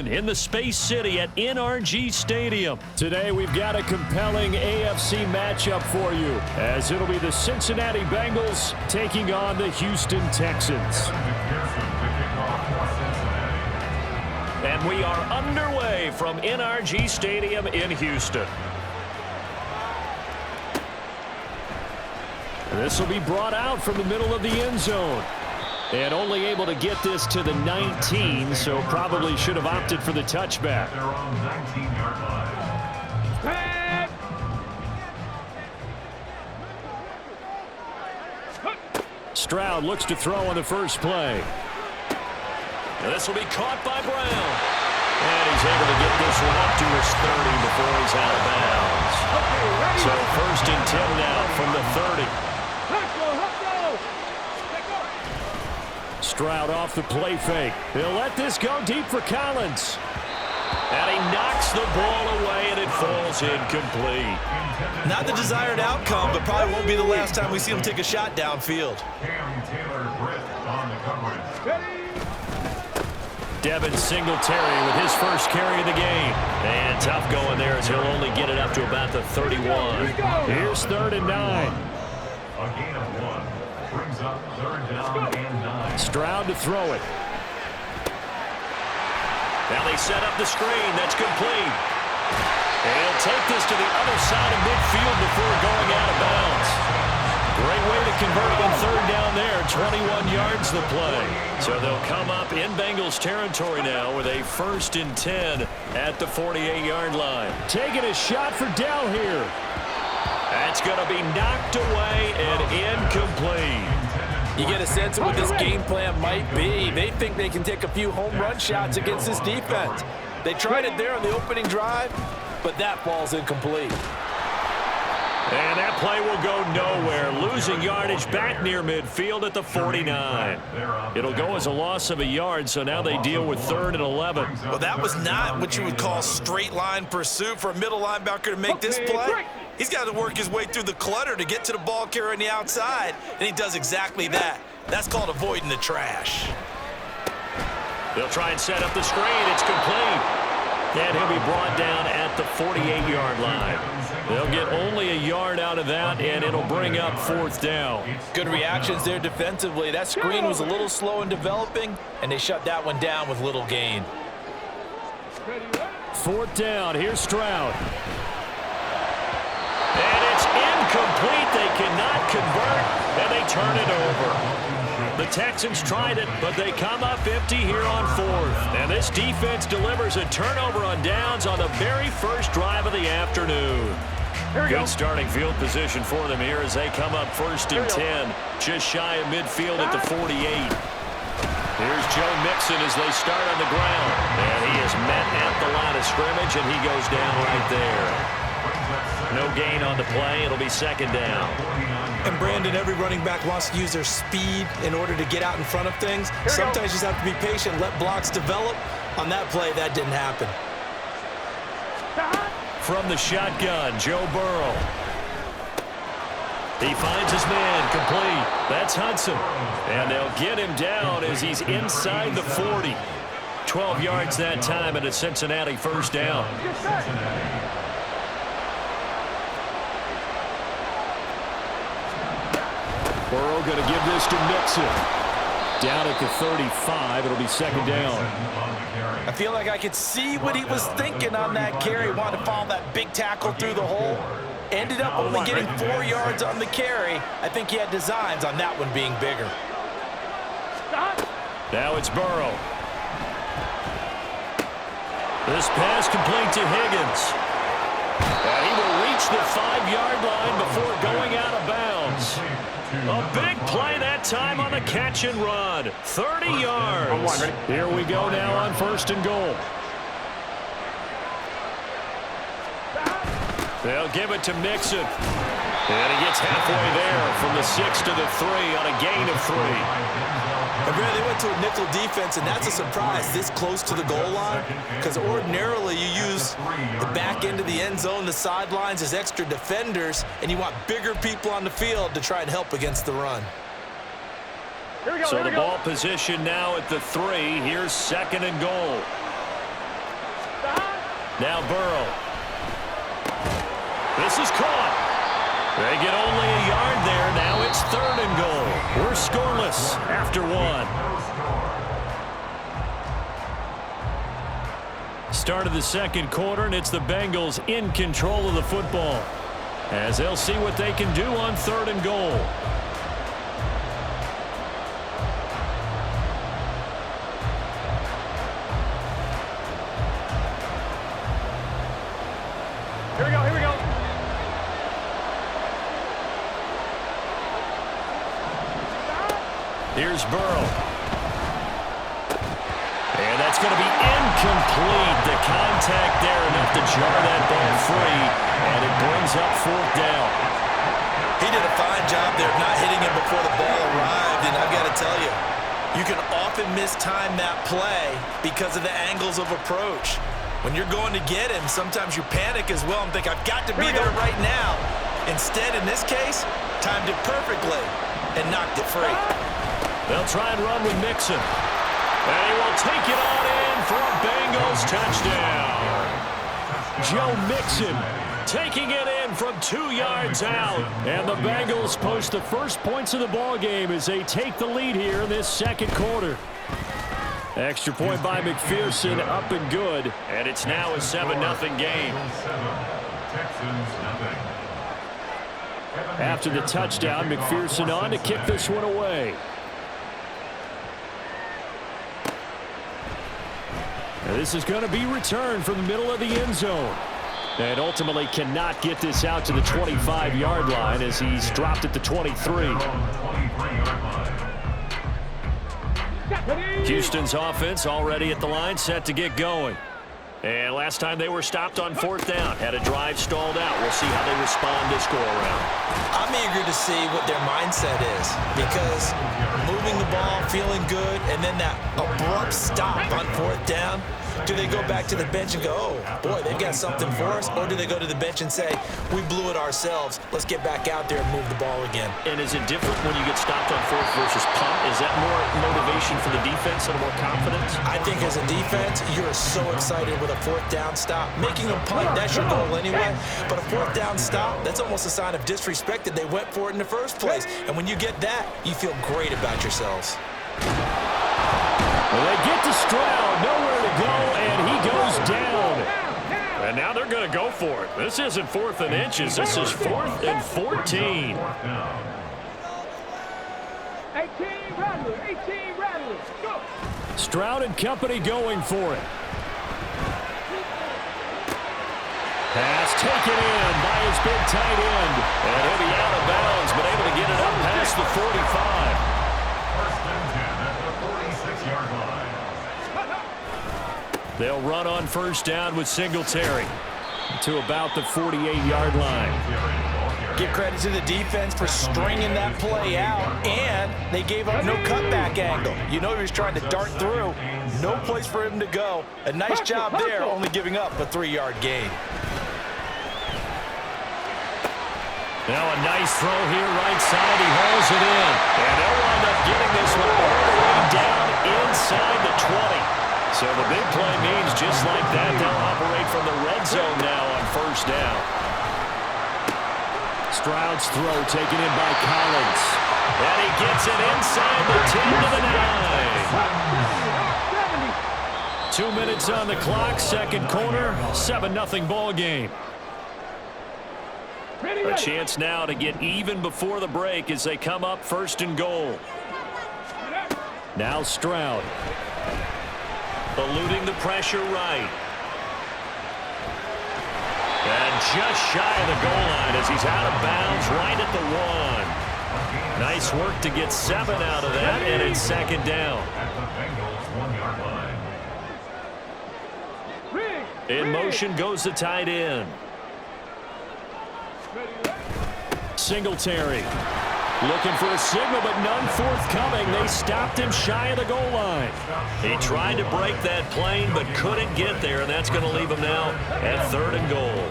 in the Space City at NRG Stadium. Today we've got a compelling AFC matchup for you, as it'll be the Cincinnati Bengals taking on the Houston Texans. And we are underway from NRG Stadium in Houston. This will be brought out from the middle of the end zone. And only able to get this to the 19, so probably should have opted for the touchback. They're on 19-yard line. Stroud looks to throw on the first play. And this will be caught by Brown. And he's able to get this one up to his 30 before he's out of bounds. So 1st and 10 now from the 30. Stroud off the play fake. He'll let this go deep for Collins. And he knocks the ball away, and it falls incomplete. Not the desired outcome, but probably won't be the last time we see him take a shot downfield. Devin Singletary with his first carry of the game. And tough going there as he'll only get it up to about the 31. Here's 3rd and 9. A gain of 1. Brings up 3rd down and 9. Stroud to throw it. Now they set up the screen. That's complete. And he'll take this to the other side of midfield before going out of bounds. Great way to convert it on 3rd down there. 21 yards the play. So they'll come up in Bengals territory now with a 1st and 10 at the 48-yard line. Taking a shot for Dell here. That's going to be knocked away and incomplete. You get a sense of what this game plan might be. They think they can take a few home run shots against this defense. They tried it there on the opening drive, but that ball's incomplete. And that play will go nowhere, losing yardage back near midfield at the 49. It'll go as a loss of a yard, so now they deal with 3rd and 11. Well, that was not what you would call straight line pursuit for a middle linebacker to make this play. He's got to work his way through the clutter to get to the ball carrier on the outside, and he does exactly that. That's called avoiding the trash. They'll try and set up the screen. It's complete. And he'll be brought down at the 48-yard line. They'll get only a yard out of that, and it'll bring up 4th down. Good reactions there defensively. That screen was a little slow in developing, and they shut that one down with little gain. 4th down. Here's Stroud. And it's incomplete. They cannot convert, and they turn it over. The Texans tried it, but they come up empty here on 4th. And this defense delivers a turnover on downs on the very first drive of the afternoon. Good starting field position for them here as they come up 1st and 10, just shy of midfield at the 48. Here's Joe Mixon as they start on the ground. And he is met at the line of scrimmage, and he goes down right there. No gain on the play. It'll be 2nd down. And Brandon, every running back wants to use their speed in order to get out in front of things. Sometimes you just have to be patient, let blocks develop. On that play, that didn't happen. From the shotgun, Joe Burrow. He finds his man, complete. That's Hudson. And they'll get him down as he's inside the 40. 12 yards that time and a Cincinnati 1st down. Burrow going to give this to Mixon. Down at the 35, it'll be 2nd down. I feel like I could see what he was thinking on that carry. Wanted to follow that big tackle through the hole. Ended up only getting 4 yards on the carry. I think he had designs on that one being bigger. Now it's Burrow. This pass complete to Higgins. And he will reach the 5-yard line before going out of bounds. A big play that time on the catch and run. 30 yards. Here we go now on 1st and goal. They'll give it to Mixon. And he gets halfway there from the 6 to the 3 on a gain of 3. And Brad, they went to a nickel defense, and that's a surprise this close to the goal line, because ordinarily you use the back end of the end zone, the sidelines as extra defenders, and you want bigger people on the field to try and help against the run. So the ball position now at the 3. Here's 2nd and goal. Now Burrow. This is caught. They get only a yard there. Now it's 3rd and goal. We're scoreless after 1. Start of the second quarter, and it's the Bengals in control of the football, as they'll see what they can do on 3rd and goal. Here we go, here we go. Here's Burrow. And that's going to be incomplete. The contact there enough to jar that ball free, and it brings up 4th down. He did a fine job there of not hitting him before the ball arrived, and I've got to tell you, you can often mistime that play because of the angles of approach. When you're going to get him, sometimes you panic as well and think, I've got to be there right now. Instead, in this case, timed it perfectly and knocked it free. They'll try and run with Mixon. And he will take it on in for a Bengals touchdown. Joe Mixon taking it in from 2 yards out. And the Bengals post the first points of the ball game as they take the lead here in this second quarter. Extra point by McPherson, up and good. And it's now a 7-0 game. After the touchdown, McPherson on to kick this one away. And this is going to be returned from the middle of the end zone. And ultimately cannot get this out to the 25-yard line as he's dropped at the 23. Houston's offense already at the line, set to get going. And last time they were stopped on 4th down, had a drive stalled out. We'll see how they respond this go-around. I'm eager to see what their mindset is, because moving the ball, feeling good, and then that abrupt stop on 4th down, do they go back to the bench and go, oh, boy, they've got something for us? Or do they go to the bench and say, we blew it ourselves, let's get back out there and move the ball again? And is it different when you get stopped on 4th versus punt? Is that more motivation for the defense and more confidence? I think as a defense, you're so excited with a 4th down stop. Making a punt, that's your goal anyway. But a 4th down stop, that's almost a sign of disrespect that they went for it in the first place. And when you get that, you feel great about yourselves. Well, they get to Stroud, nowhere to go, and he goes down. And now they're going to go for it. This isn't 4th and inches. This is 4th and 14. 18 rattlers, go. Stroud and company going for it. Pass taken in by his big tight end. And he'll be out of bounds, but able to get it up past the 45. They'll run on 1st down with Singletary to about the 48-yard line. Give credit to the defense for stringing that play out, and they gave up no cutback angle. You know he was trying to dart through. No place for him to go. A nice job there, only giving up a 3-yard gain. Now a nice throw here right side. He hauls it in. And they'll wind up getting this one all the way down inside the 20. So the big play means just like that, they'll operate from the red zone now on 1st down. Stroud's throw taken in by Collins. And he gets it inside the 10 to the 9. 2 minutes on the clock, second quarter, 7-0 ball game. A chance now to get even before the break as they come up 1st and goal. Now Stroud. Eluding the pressure right. And just shy of the goal line as he's out of bounds right at the 1. Nice work to get 7 out of that, and it's 2nd down. In motion goes the tight end. Singletary. Looking for a signal, but none forthcoming. They stopped him shy of the goal line. He tried to break that plane, but couldn't get there, and that's going to leave him now at 3rd and goal.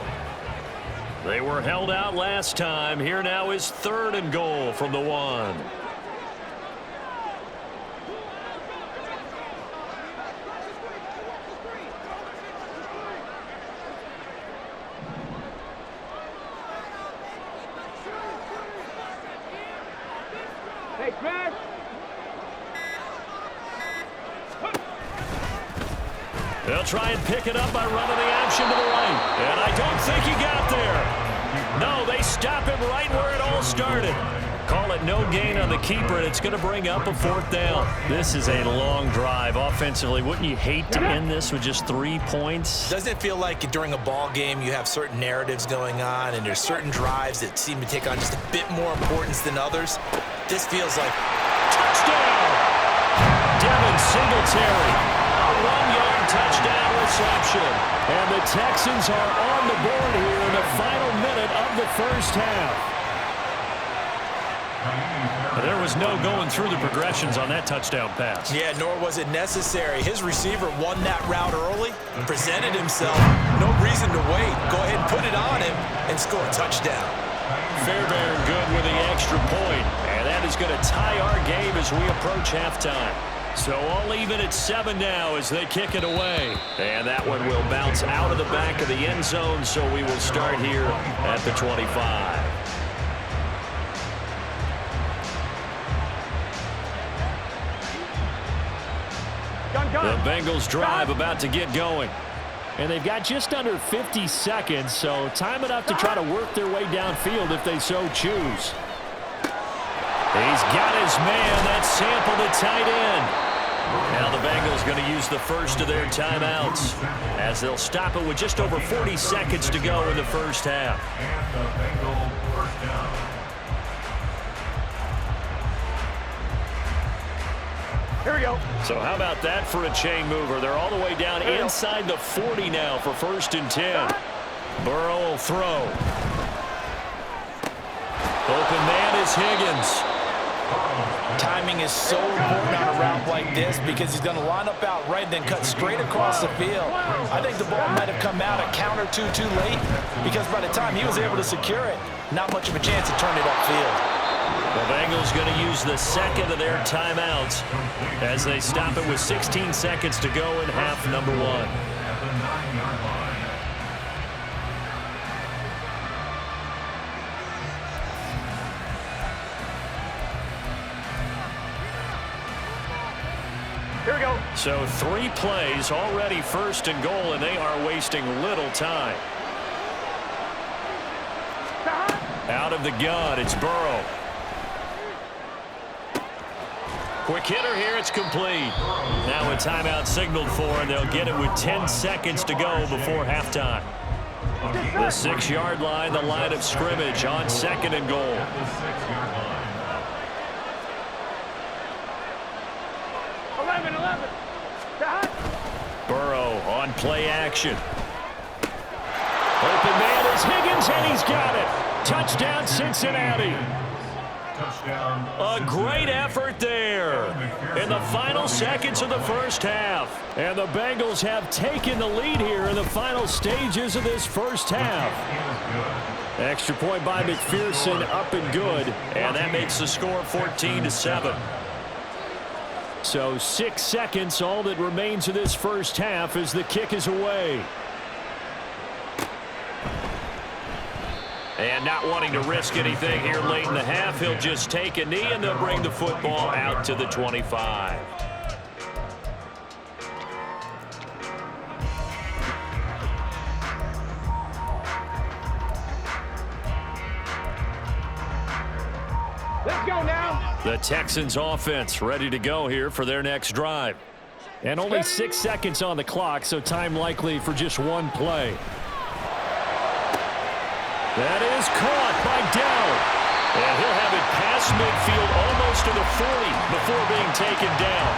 They were held out last time. Here now is 3rd and goal from the 1. Hey, smash. They'll try and pick it up by running the action to the right. And I don't think he got there. No, they stop him right where it all started. Call it no gain on the keeper, and it's going to bring up a 4th down. This is a long drive offensively. Wouldn't you hate to end this with just 3 points? Doesn't it feel like during a ball game you have certain narratives going on and there's certain drives that seem to take on just a bit more importance than others? This feels like touchdown! Devin Singletary, a 1-yard touchdown reception. And the Texans are on the board here in the final minute of the first half. There was no going through the progressions on that touchdown pass. Yeah, nor was it necessary. His receiver won that route early, presented himself. No reason to wait. Go ahead and put it on him and score a touchdown. Fairbairn good with the extra point. And that is going to tie our game as we approach halftime. So all even at 7 now as they kick it away. And that one will bounce out of the back of the end zone, so we will start here at the 25. The Bengals drive about to get going. And they've got just under 50 seconds, so time enough to try to work their way downfield if they so choose. He's got his man. That's Sample, the tight end. Now the Bengals going to use the first of their timeouts as they'll stop it with just over 40 seconds to go in the first half. And the Bengals first down. Here we go. So how about that for a chain mover? They're all the way down inside the 40 now for 1st and 10. Burrow will throw. Open man is Higgins. Timing is so important on a route like this because he's going to line up out right and then cut straight across the field. I think the ball might have come out a count or two too late because by the time he was able to secure it, not much of a chance to turn it upfield. The Bengals going to use the second of their timeouts as they stop it with 16 seconds to go in half number 1. At the 9-yard line. Here we go. So 3 plays already 1st and goal, and they are wasting little time. Out of the gun, it's Burrow. Quick hitter here, it's complete. Now a timeout signaled for, and they'll get it with 10 seconds to go before halftime. The 6-yard line, the line of scrimmage on 2nd and goal. At the 6-yard line. 11. Burrow on play action. Open man is Higgins, and he's got it. Touchdown, Cincinnati. Touchdown. A great effort there in the final seconds of the first half. And the Bengals have taken the lead here in the final stages of this first half. Extra point by McPherson, up and good. And that makes the score 14-7. So 6 seconds, all that remains of this first half as the kick is away. And not wanting to risk anything here late in the half, he'll just take a knee and they'll bring the football out to the 25. Let's go now. The Texans offense ready to go here for their next drive. And only 6 seconds on the clock, so time likely for just 1 play. That is caught by Dell. And he'll have it past midfield almost to the 40 before being taken down.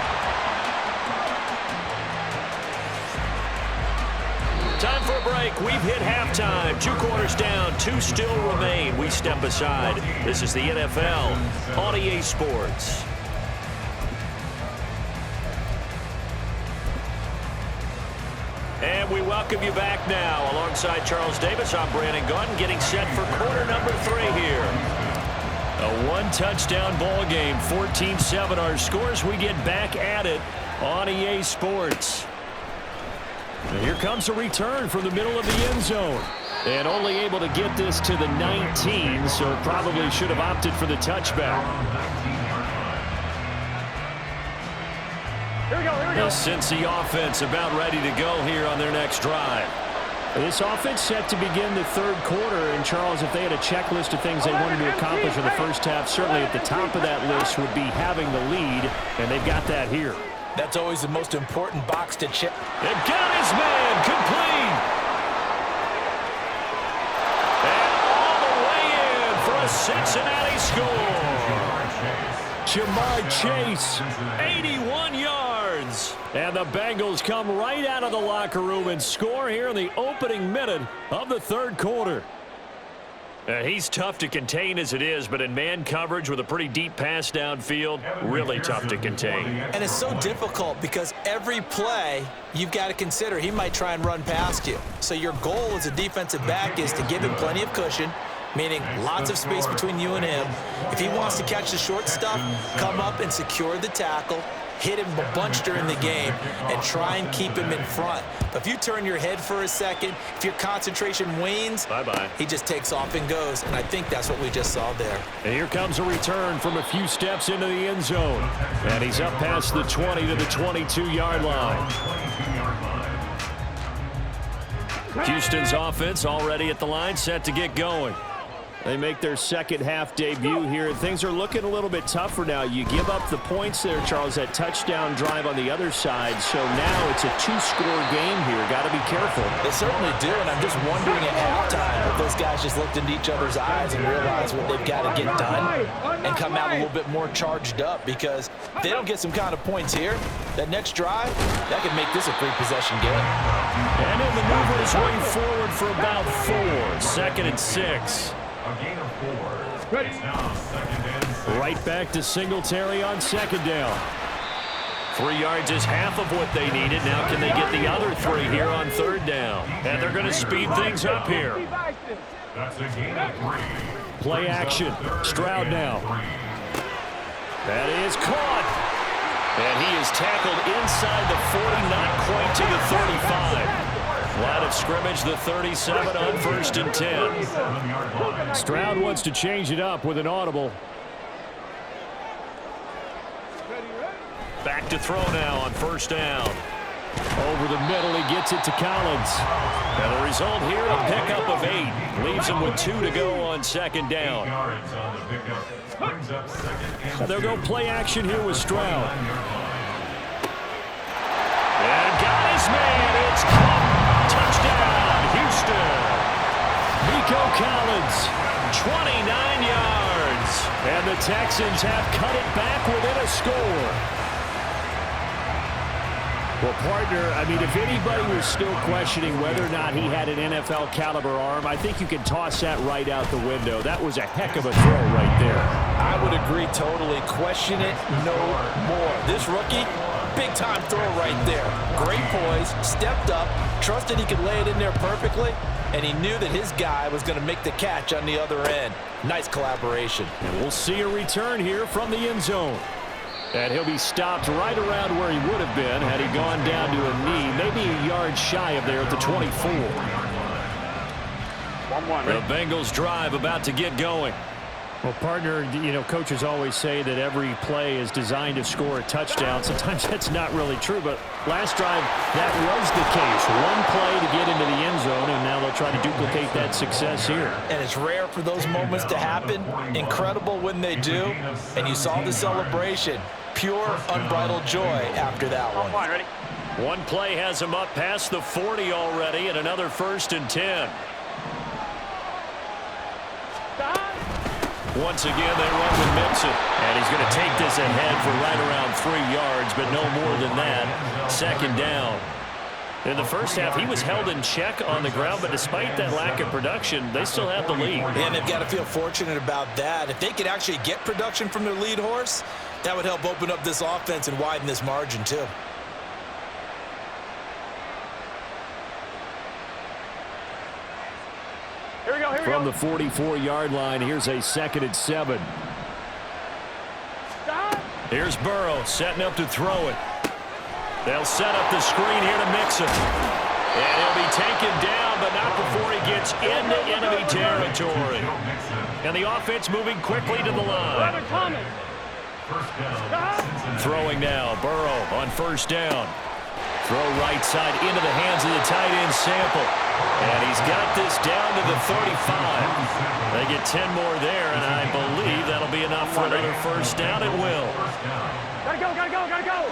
Time for a break. We've hit halftime. 2 quarters down, 2 still remain. We step aside. This is the NFL on EA Sports. And we welcome you back now. Alongside Charles Davis, I'm Brandon Gunn, getting set for quarter number 3 here. A 1-touchdown ball game, 14-7 our scores. We get back at it on EA Sports. And here comes a return from the middle of the end zone. And only able to get this to the 19, so probably should have opted for the touchback. Here we go, here we The go. Cincy offense about ready to go here on their next drive. This offense set to begin the third quarter. And, Charles, if they had a checklist of things they wanted to accomplish in the first half, certainly at the top of that list would be having the lead, and they've got that here. That's always the most important box to check. They've got his man complete. And all the way in for a Cincinnati score. Jamar Chase, 81 yards. And the Bengals come right out of the locker room and score here in the opening minute of the third quarter. He's tough to contain as it is, but in man coverage with a pretty deep pass downfield, really tough to contain. And it's so difficult because every play you've got to consider he might try and run past you. So your goal as a defensive back is to give him plenty of cushion, meaning lots of space between you and him. If he wants to catch the short stuff, come up and secure the tackle, hit him a bunch during the game, and try and keep him in front. But if you turn your head for a second, if your concentration wanes, bye-bye. He just takes off and goes, and I think that's what we just saw there. And here comes a return from a few steps into the end zone. And he's up past the 20 to the 22-yard line. Houston's offense already at the line, set to get going. They make their second half debut here. Things are looking a little bit tougher now. You give up the points there, Charles, that touchdown drive on the other side. So now it's a two-score game here. Got to be careful. They certainly do, and I'm just wondering at halftime if those guys just looked into each other's eyes and realized what they've got to get done and come out a little bit more charged up, because if they don't get some kind of points here, that next drive, that could make this a three-possession game. And he'll maneuver his way forward for about 4. 2nd and 6. A gain of 4. It's now 2nd and 6. Right back to Singletary on 2nd down. 3 yards is half of what they needed. Now can they get the other 3 here on 3rd down? And they're going to speed things up here. That's a gain of 3. Play action. Stroud now. That is caught. And he is tackled inside the 40, not quite to the 35. Line of scrimmage, the 37 on 1st and 10. Stroud wants to change it up with an audible. Back to throw now on 1st down. Over the middle, he gets it to Collins. And the result here, a pickup of 8. Leaves him with 2 to go on 2nd down. 8 yards on the pickup. Brings up 2nd and They'll go play action here with Stroud. And got his man. It's caught. Touchdown, Houston. Nico Collins, 29 yards. And the Texans have cut it back within a score. Well, partner, I mean, if anybody was still questioning whether or not he had an NFL caliber arm, I think you can toss that right out the window. That was a heck of a throw right there. I would agree totally. Question it no more. This rookie, big-time throw right there. Great poise, stepped up, trusted he could lay it in there perfectly, and he knew that his guy was going to make the catch on the other end. Nice collaboration. And we'll see a return here from the end zone. And he'll be stopped right around where he would have been had he gone down to a knee, maybe a yard shy of there at the 24. 1-1. The Bengals drive about to get going. Well, partner, you know, coaches always say that every play is designed to score a touchdown. Sometimes that's not really true, but last drive, that was the case. One play to get into the end zone, and now they'll try to duplicate that success here. And it's rare for those moments to happen. Incredible when they do. And you saw the celebration. Pure, unbridled joy after that one. 1-1, ready? One play has him up past the 40 already, and another 1st and 10. Once again, they run with Mixon. And he's going to take this ahead for right around 3 yards, but no more than that. 2nd down. In the first half, he was held in check on the ground, but despite that lack of production, they still have the lead. And they've got to feel fortunate about that. If they could actually get production from their lead horse, that would help open up this offense and widen this margin, too. Here we go, here we From go. the 44-yard line, here's a 2nd and 7. Stop. Here's Burrow setting up to throw it. They'll set up the screen here to Mixon. And he'll be taken down, but not before he gets into enemy territory. And the offense moving quickly to the line. Thomas. First down, Cincinnati. Throwing now, Burrow on first down. Throw right side into the hands of the tight end Sample. And he's got this down to the 35. They get 10 more there, and I believe that'll be enough for another first down. It will. Gotta go, gotta go, gotta go.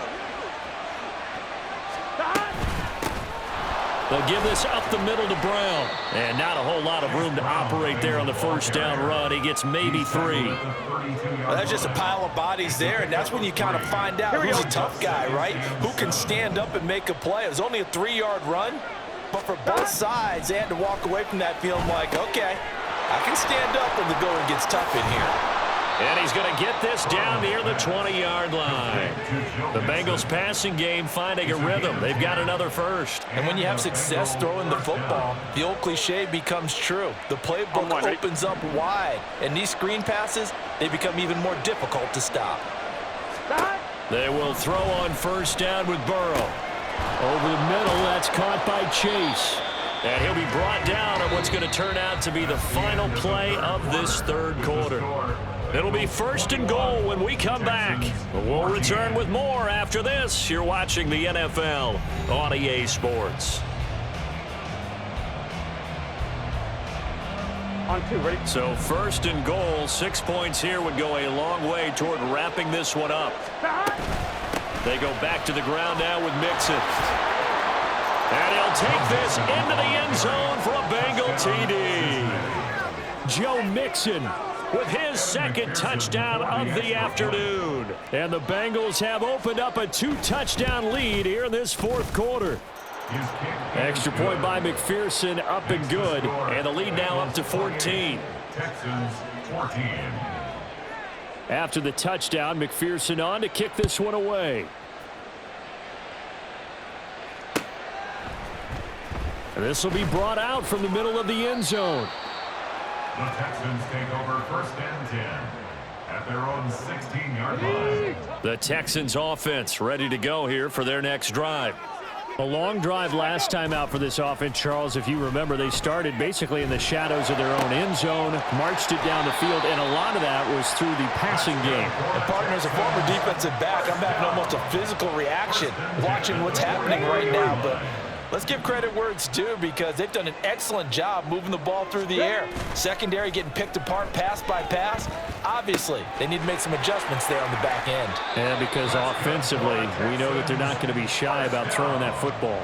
They'll give this up the middle to Brown. And not a whole lot of room to operate there on the first down run. He gets maybe 3. Well, that's just a pile of bodies there, and that's when you kind of find out who's a tough guy, right? Who can stand up and make a play. It was only a 3-yard run, but for both sides, they had to walk away from that feeling like, okay, I can stand up when the going gets tough in here. And he's going to get this down near the 20-yard line. The Bengals passing game finding a rhythm. They've got another first. And when you have success throwing the football, the old cliche becomes true. The playbook opens up wide, and these screen passes, they become even more difficult to stop. They will throw on first down with Burrow. Over the middle, that's caught by Chase. And he'll be brought down on what's going to turn out to be the final play of this third quarter. It'll be first and goal when we come back. We'll return with more after this. You're watching the NFL on EA Sports. On 2, ready? So first and goal, 6 points here would go a long way toward wrapping this one up. They go back to the ground now with Mixon. And he'll take this into the end zone for a Bengal TD. Joe Mixon with his second touchdown of the afternoon. And the Bengals have opened up a 2-touchdown lead here in this fourth quarter. Extra point by McPherson, up and good. And the lead now up to 14. Texans 14. After the touchdown, McPherson on to kick this one away. And this will be brought out from the middle of the end zone. The Texans take over first and 10 at their own 16-yard line. The Texans offense ready to go here for their next drive. A long drive last time out for this offense, Charles. If you remember, they started basically in the shadows of their own end zone, marched it down the field, and a lot of that was through the passing game. And partner, as a former defensive back, I'm having almost a physical reaction watching what's happening right now. But let's give credit where it's due, because they've done an excellent job moving the ball through the air. Secondary getting picked apart pass by pass. Obviously, they need to make some adjustments there on the back end. And because offensively, we know that they're not going to be shy about throwing that football.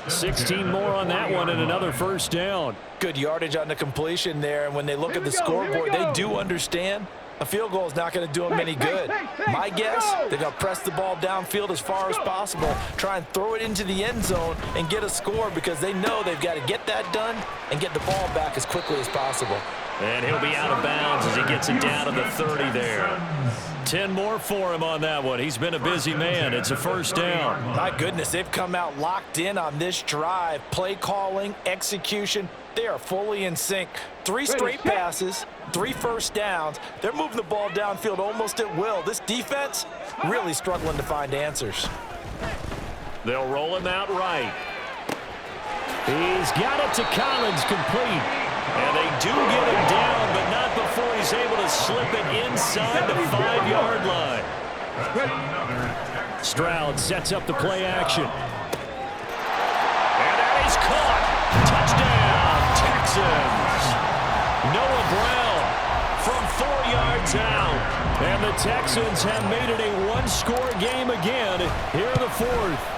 16 more on that one and another first down. Good yardage on the completion there, and when they look at the scoreboard, they do understand a field goal is not going to do them any good. My guess, they're going to press the ball downfield as far as possible, try and throw it into the end zone and get a score, because they know they've got to get that done and get the ball back as quickly as possible. And he'll be out of bounds as he gets it down to the 30 there. 10 more for him on that one. He's been a busy man. It's a first down. My goodness, they've come out locked in on this drive. Play calling, execution, they are fully in sync. 3 straight passes, 3 first downs. They're moving the ball downfield almost at will. This defense really struggling to find answers. They'll roll him out right. He's got it to Collins, complete. And they do get him down, but not before he's able to slip it inside the 5-yard line. Stroud sets up the play action. And that is caught. Touchdown, Texans. Noah Brown from 4 yards out. And the Texans have made it a 1-score game again here in the fourth.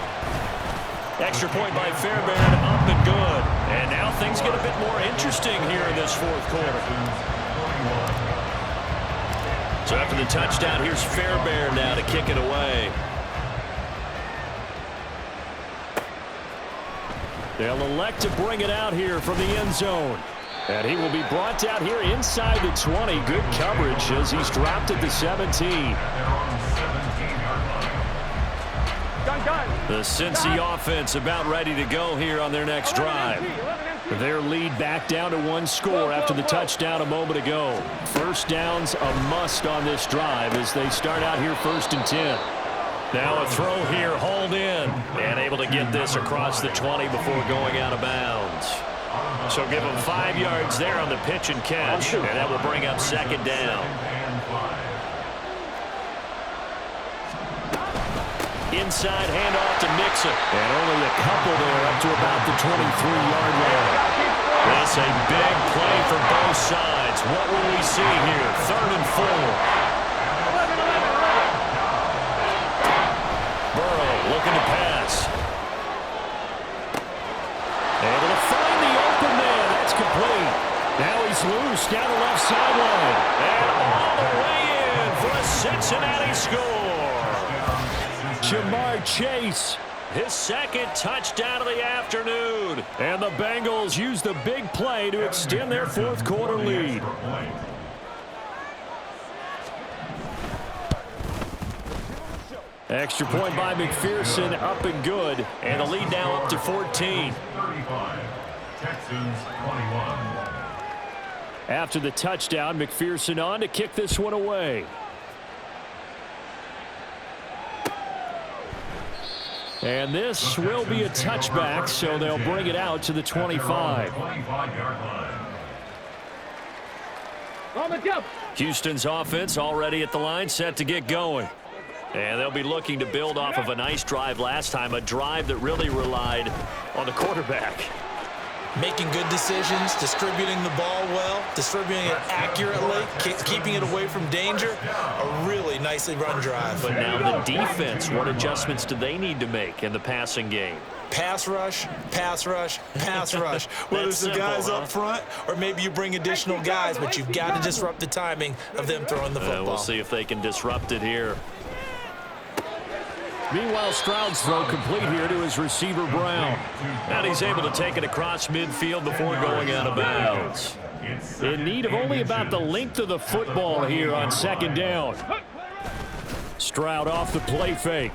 Extra point by Fairbairn, up and good. And now things get a bit more interesting here in this fourth quarter. So after the touchdown, here's Fairbairn now to kick it away. They'll elect to bring it out here from the end zone. And he will be brought down here inside the 20. Good coverage as he's dropped at the 17. The Cincy offense about ready to go here on their next drive. Their lead back down to 1 score after the touchdown a moment ago. First down's a must on this drive as they start out here first and 10. Now a throw here, hauled in, and able to get this across the 20 before going out of bounds. So give them 5 yards there on the pitch and catch, and that will bring up second down. Inside handoff to Mixon. And only a couple there up to about the 23-yard line. That's a big play for both sides. What will we see here? 3rd and 4. Burrow looking to pass. Able to find the open man. That's complete. Now he's loose down the left sideline. And all the way in for a Cincinnati score. Jamar Chase, his 2nd touchdown of the afternoon. And the Bengals use the big play to extend their 4th quarter lead. Extra point by McPherson, up and good. And the lead now up to 14. 35. Texans 21. After the touchdown, McPherson on to kick this one away. And this will be a touchback, so they'll bring it out to the 25. 25-yard line. Houston's offense already at the line, set to get going. And they'll be looking to build off of a nice drive last time, a drive that really relied on the quarterback. Making good decisions, distributing the ball well, distributing it accurately, keeping it away from danger. A really nicely run drive. But now the defense, what adjustments do they need to make in the passing game? Pass rush, pass rush, pass rush. Whether it's the guys up front or maybe you bring additional guys, but you've got to disrupt the timing of them throwing the football. We'll see if they can disrupt it here. Meanwhile, Stroud's throw complete here to his receiver, Brown. And he's able to take it across midfield before going out of bounds. In need of only about the length of the football here on 2nd down. Stroud off the play fake.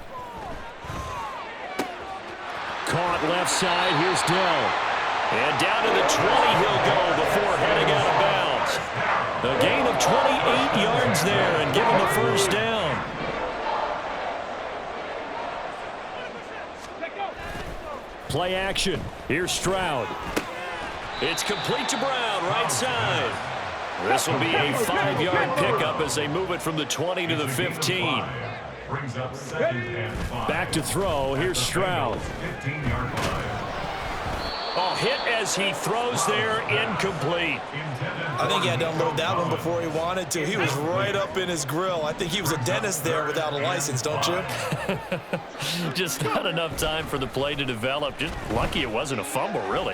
Caught left side. Here's Dell. And down to the 20 he'll go before heading out of bounds. A gain of 28 yards there and give him the 1st down. Play action. Here's Stroud. It's complete to Brown, right side. This will be a 5-yard pickup as they move it from the 20 to the 15. Brings up 2nd and 5. Back to throw. Here's Stroud. 15-yard line. Oh, hit as he throws there, incomplete. I think he had to unload that one before he wanted to. He was right up in his grill. I think he was a dentist there without a license, don't you? Just not enough time for the play to develop. Just lucky it wasn't a fumble, really.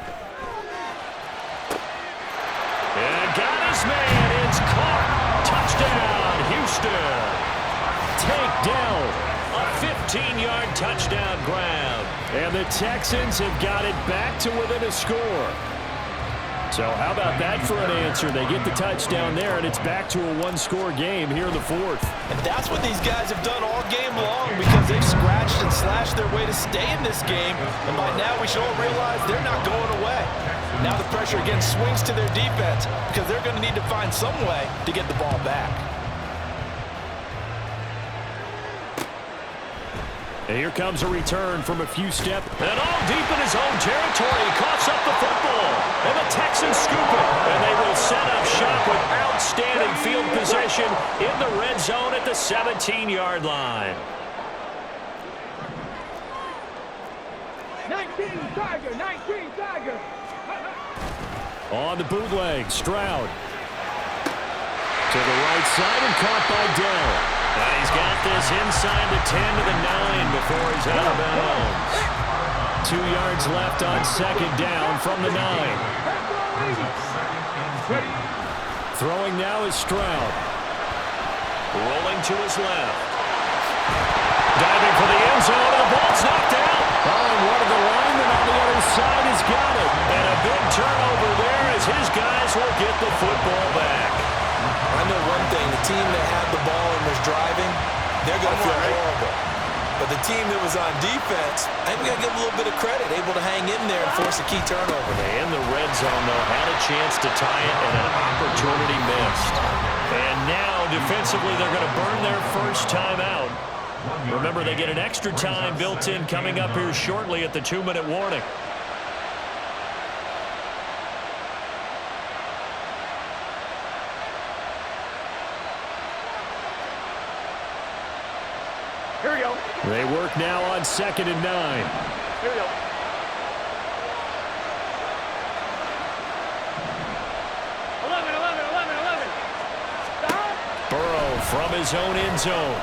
And got his man. It's caught. Touchdown, Houston. Take down. A 15-yard touchdown grab. And the Texans have got it back to within a score. So how about that for an answer? They get the touchdown there, and it's back to a 1-score game here in the 4th. And that's what these guys have done all game long because they've scratched and slashed their way to stay in this game. And by now we should all realize they're not going away. Now the pressure again swings to their defense because they're going to need to find some way to get the ball back. And here comes a return from a few steps. And all deep in his own territory. He coughs up the football. And the Texans scoop it. And they will set up shop with outstanding field position in the red zone at the 17-yard line. 19 Tiger. On the bootleg, Stroud. To the right side and caught by Dell. And he's got this inside the 10 to the 9 before he's out of bounds. 2 yards left on 2nd down from the 9. Throwing now is Stroud. Rolling to his left. Diving for the end zone, and the ball's knocked out. Oh, and one of the linemen on the other side has got it. And a big turnover there as his guys will get the football back. I know one thing, the team that had the ball and was driving, they're going to feel horrible. But the team that was on defense, I think we got to give them a little bit of credit, able to hang in there and force a key turnover. And the red zone, though, had a chance to tie it and an opportunity missed. And now, defensively, they're going to burn their first time out. Remember, they get an extra time built in coming up here shortly at the 2-minute warning. Here we go. They work now on 2nd and 9. Here we go. Burrow from his own end zone.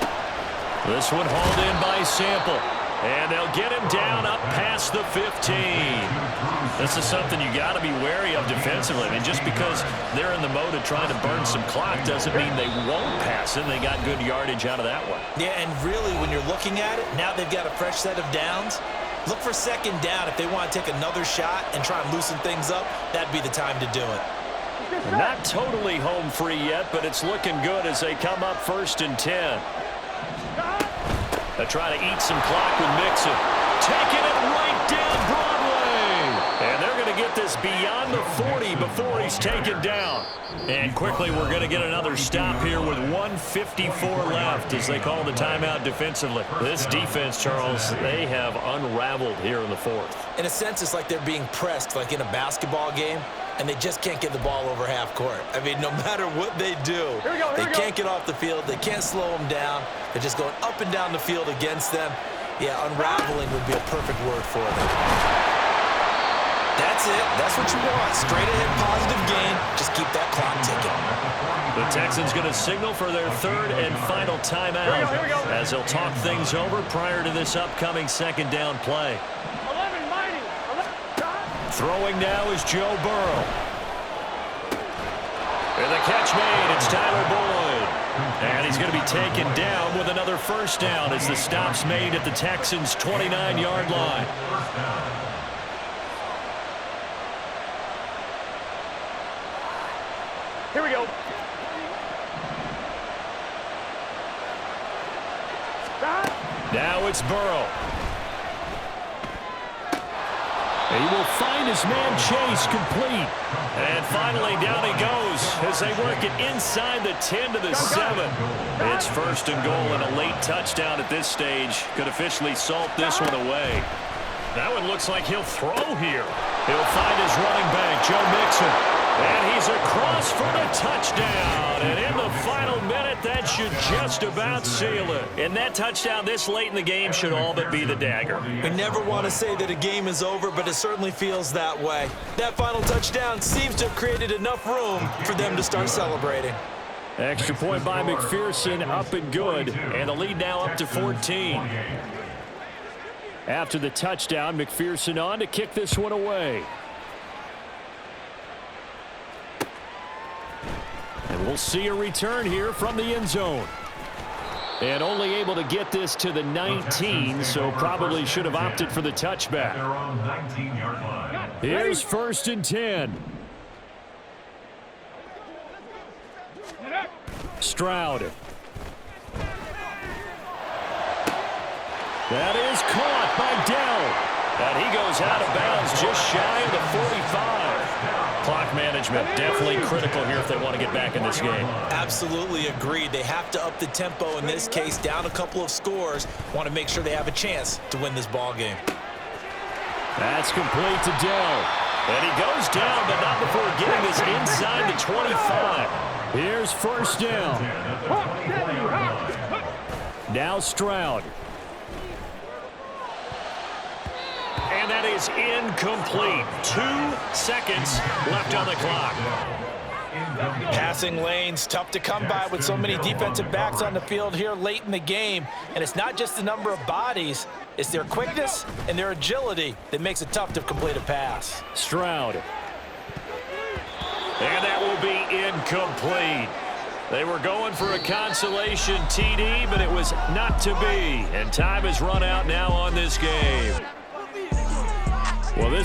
This one hauled in by Sample. And they'll get him down up past the 15. This is something you got to be wary of defensively. I mean, just because they're in the mode of trying to burn some clock doesn't mean they won't pass it. They got good yardage out of that one. Yeah, and really, when you're looking at it, now they've got a fresh set of downs. Look for 2nd down. If they want to take another shot and try and loosen things up, that'd be the time to do it. Not totally home free yet, but it's looking good as they come up 1st and 10. They try to eat some clock with Mixon. Taking it right down Broadway. And they're going to get this beyond the 40 before he's taken down. And quickly we're going to get another stop here with 1:54 left as they call the timeout defensively. This defense, Charles, they have unraveled here in the 4th. In a sense, it's like they're being pressed like in a basketball game, and they just can't get the ball over half court. I mean, no matter what they do, they can't get off the field. They can't slow them down. They're just going up and down the field against them. Yeah, unraveling would be a perfect word for them. That's it. That's what you want. Straight ahead positive gain. Just keep that clock ticking. The Texans going to signal for their 3rd and final timeout as they'll talk things over prior to this upcoming 2nd down play. Throwing now is Joe Burrow. And the catch made. It's Tyler Boyd. And he's going to be taken down with another 1st down as the stop's made at the Texans' 29-yard line. Here we go. Now it's Burrow. He will find his man Chase complete. And finally down he goes as they work it inside the 10 to the 7. It's 1st and goal and a late touchdown at this stage. Could officially salt this one away. That one looks like he'll throw here. He'll find his running back, Joe Mixon. And he's across for the touchdown. And in the final minute, that should just about seal it. And that touchdown this late in the game should all but be the dagger. We never want to say that a game is over, but it certainly feels that way. That final touchdown seems to have created enough room for them to start celebrating. Extra point by McPherson, up and good. And the lead now up to 14. After the touchdown, McPherson on to kick this one away. And we'll see a return here from the end zone. And only able to get this to the 19, so probably should have opted for the touchback. Here's 1st and 10. Stroud. That is caught by Dell. And he goes out of bounds just shy of the 45. Clock management definitely critical here if they want to get back in this game. Absolutely agreed. They have to up the tempo in this case, down a couple of scores. Want to make sure they have a chance to win this ball game. That's complete to Dell. And he goes down, but not before getting this inside the 25. Here's 1st down. Now Stroud. And that is incomplete. 2 seconds left on the clock. Passing lanes, tough to come by with so many defensive backs on the field here late in the game. And it's not just the number of bodies, it's their quickness and their agility that makes it tough to complete a pass. Stroud. And that will be incomplete. They were going for a consolation TD, but it was not to be. And time has run out now on this game. Well, this